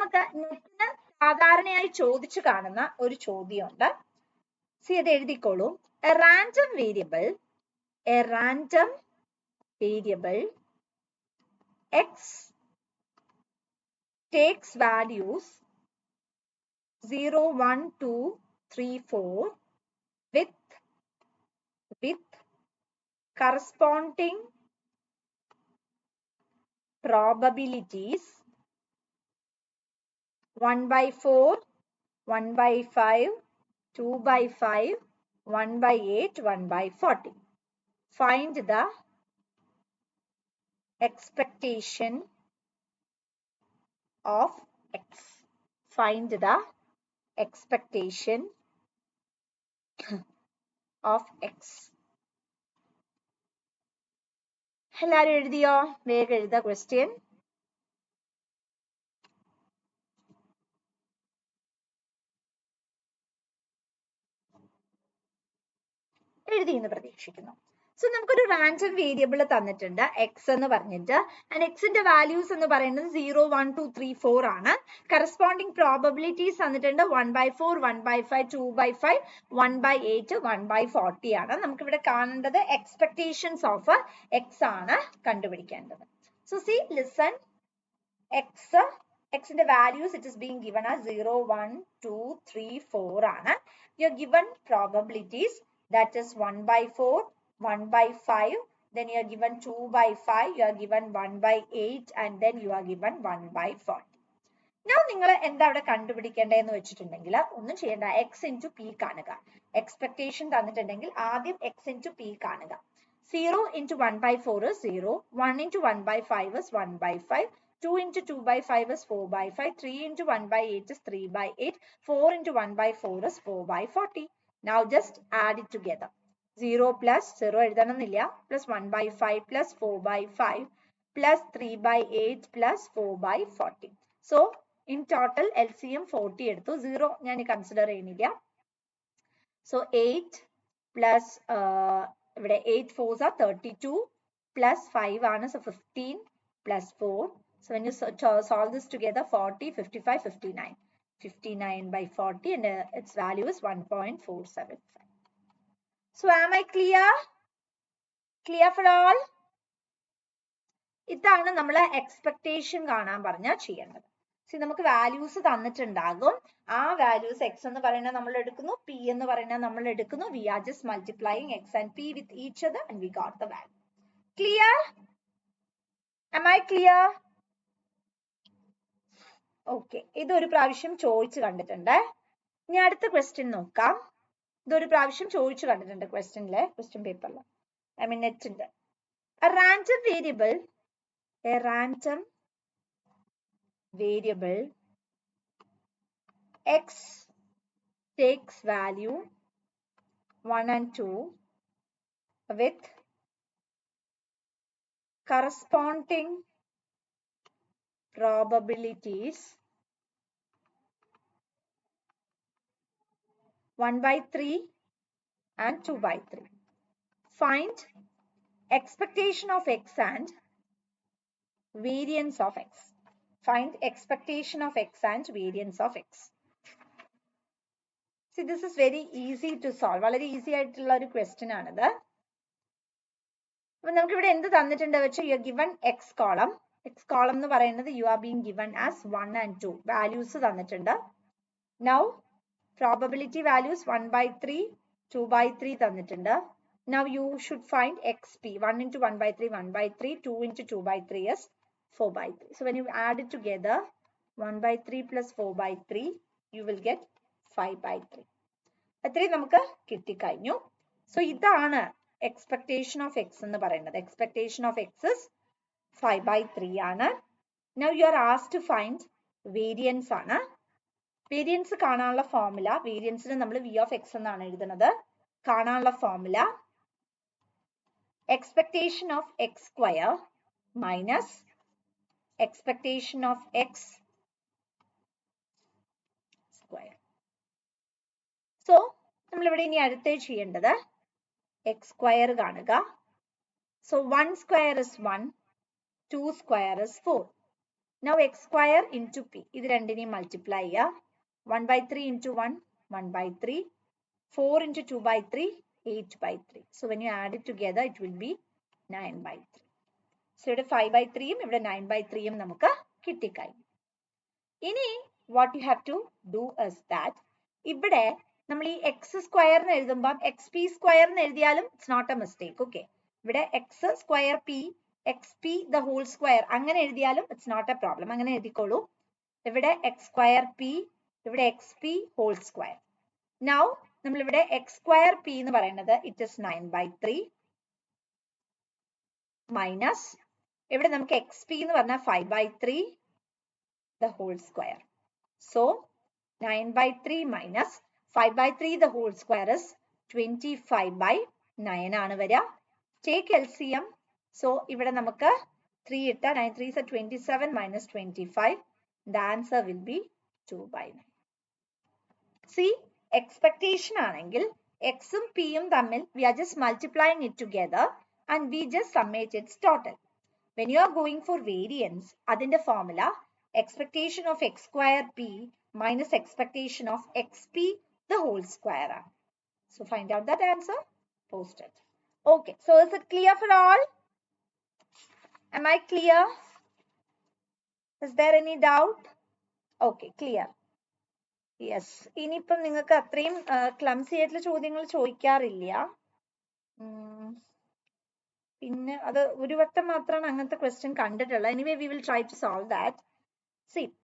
നമുക്ക് നെറ്റിന് സാധാരണയായി ചോദിച്ചു കാണുന്ന ഒരു ചോദ്യമുണ്ട്. ഇത് എഴുതിക്കോളൂ. A random variable x takes values 0, 1, 2, 3, 4 with corresponding probabilities 1/4, 1/5, 2/5, 1/8, 1/40. Find the expectation of x. Find the expectation of x. എല്ലാരും എഴുതിയോ? വേഗം എഴുതാ ക്വസ്റ്റ്യൻ. എഴുതിയെന്ന് പ്രതീക്ഷിക്കുന്നു. സോ നമുക്കൊരു റാൻഡം വേരിയബിൾ തന്നിട്ടുണ്ട് എക്സ് എന്ന് പറഞ്ഞിട്ട്. ആൻഡ് എക്സിന്റെ വാല്യൂസ് എന്ന് പറയുന്നത് 0, 1, 2, 3, 4 ആണ്. കറസ്പോണ്ടിങ് പ്രോബബിലിറ്റീസ് തന്നിട്ടുണ്ട് 1/4, 1/5, 2/5, 1/8, 1/40 ആണ്. നമുക്ക് ഇവിടെ കാണേണ്ടത് എക്സ്പെക്ടേഷൻസ് ഓഫ് എക്സ് ആണ് കണ്ടുപിടിക്കേണ്ടത്. So see listen. എക്സിന്റെ values it is being given as 0, 1, 2, 3, 4 ആണ്. You are given probabilities that is 1/4, 1/5, then you are given 2/5, you are given 1/8, and then you are given 1/40. Now നിങ്ങൾ എന്താ അവിടെ കണ്ടുപിടിക്കേണ്ടതെന്ന് വെച്ചിട്ടുണ്ടെങ്കിൽ ഒന്നും ചെയ്യേണ്ട, x into p കാണുക. Expectation തന്നിട്ടുണ്ടെങ്കിൽ ആദ്യം x into p കാണുക. 0 into 1/4 is 0, 1 into 1/5 is 1/5, 2 into 2/5 is 4/5, 3 into 1/8 is 3/8, 4 into 1/4 is 4/40. Now just add it together. 0 plus 0 എഴുതണമെന്നില്ല, plus 1/5 plus 4/5 plus 3/8 plus 4/40. So in total LCM 40 എടുത്തു. 0 ഞാൻ consider ചെയ്യുന്നില്ല. So 8 plus ഇവിടെ 8 4s are 32 plus 5 ആണ്, so 15 plus 4. So when you solve this together, 40, 55, 59. 59/40 and its value is 1.475. So am I clear? Clear for all? ഇതാണ് നമ്മൾ expectation കാണാൻ പറഞ്ഞാൽ ചെയ്യേണ്ടത്. നമുക്ക് വാല്യൂസ് തന്നിട്ടുണ്ടാകും. ആ വാല്യൂസ് എക്സ് എന്ന് പറയുന്നത് നമ്മൾ എടുക്കുന്നു, പി എന്ന് പറയുന്നത് നമ്മൾ എടുക്കുന്നു. We are just multiplying x and p with each other and we got the value. Clear? am I clear? Okay, ഇതൊരു പ്രാവശ്യം ചോദിച്ചു കണ്ടിട്ടുണ്ട്. ഇനി അടുത്ത ക്വസ്റ്റ്യൻ നോക്കാം. ഇതൊരു പ്രാവശ്യം ചോദിച്ചു കണ്ടിട്ടുണ്ട് ക്വസ്റ്റ്യനിലെ, ക്വസ്റ്റ്യൻ പേപ്പറിൽ, ഐ മീൻ നെറ്റിന്റെ. A random variable x takes value 1 and 2 with corresponding probabilities 1/3 and 2/3. Find expectation of x and variance of x. Find expectation of x and variance of x. See, this is very easy to solve. വളരെ easy ആയിട്ടുള്ള ഒരു question ആണിത്. അപ്പൊ നമുക്ക് ഇവിടെ എന്ത് തന്നിട്ടുണ്ട് വെച്ചാൽ U are given X column. X column എന്ന് പറയുന്നത് you are being given as 1 and 2 values തന്നിട്ടുണ്ട്. നൗ പ്രോബബിലിറ്റി വാല്യൂസ് 1/3, 2/3 തന്നിട്ടുണ്ട്. Now you should find xp. 1 into 1/3, 1/3, 2 into 2/3 is 4/3. So when you add it together, 1/3 plus 4/3, you will get 5/3. അത്രയും നമുക്ക് കിട്ടിക്കഴിഞ്ഞു. So ഇതാണ് expectation of X എന്ന് പറയുന്നത്. Expectation of X is 5/3 ആണ്. Now you are asked to find variance ആണ്. Variance കാണാനുള്ള formula, വേരിയൻസിന് നമ്മൾ v of x എന്നാണ് എഴുതുന്നത്. കാണാനുള്ള formula expectation of x square minus expectation of x square. So നമ്മൾ ഇവിടെ ഇനി അടുത്ത ചെയ്യേണ്ടത് x square കാണുക. So 1 square is 1, 2 square is 4. Now x square into p. ഇത് രണ്ടിനെയും multiply ചെയ്യുക. 1 by 3 into 1, 1 by 3. 4 into 2 by 3, 8 by 3. So when you add it together, it will be 9 by 3. So ഇവിടെ 5 by 3 യും ഇവിടെ 9 by 3 യും നമുക്ക് കിട്ടിക്കഴിഞ്ഞു. ഇനി what you have to do is that ഇവിടെ നമ്മൾ ഈ എക്സ് സ്ക്വയർ എന്ന് എഴുതുമ്പോൾ എക്സ് പി സ്ക്വയർ എന്ന് എഴുതിയാലും it's not a mistake. Okay, ഇവിടെ x square p x p the whole square അങ്ങനെ എഴുതിയാലും ഇറ്റ്സ് നോട്ട് എ പ്രോബ്ലം. അങ്ങനെ എഴുതിക്കോളൂ. ഇവിടെ എക്സ് സ്ക്വയർ പി, ഇവിടെ x p whole square. Now നമ്മൾ ഇവിടെ എക്സ് സ്ക്വയർ പി എന്ന് പറയുന്നത് ഇറ്റ് ഇസ് 9 by 3 മൈനസ് ഇവിടെ നമുക്ക് എക്സ് പി എന്ന് പറഞ്ഞാൽ 5 by 3 the whole square. So 9 by 3 minus 5 by 3 the whole square is 25 by 9 ആണ് വരിക. Take LCM. So ഇവിടെ നമുക്ക് 3 ഇട്ട 9 3 is 27 minus 25. The answer will be 2 by 9. See, expectation ആണെങ്കിൽ x ഉം p ഉം തമ്മിൽ we are just multiplying it together and we just summate its total. When you are going for variance, അതിന്റെ formula expectation of x square p minus expectation of xp the whole square. So find out that answer, post it. Okay, so is it clear for all? Am I clear? Is there any doubt? Okay, clear. Yes. ഇനിയിപ്പം നിങ്ങൾക്ക് അത്രയും clumsy ആയിട്ടുള്ള ചോദ്യങ്ങൾ ചോദിക്കാറില്ല. പിന്നെ അത് ഒരു വട്ടം മാത്രമാണ് അങ്ങനത്തെ ക്വസ്റ്റ്യൻ കണ്ടിട്ടുള്ളത്. Anyway we will try to solve that. See,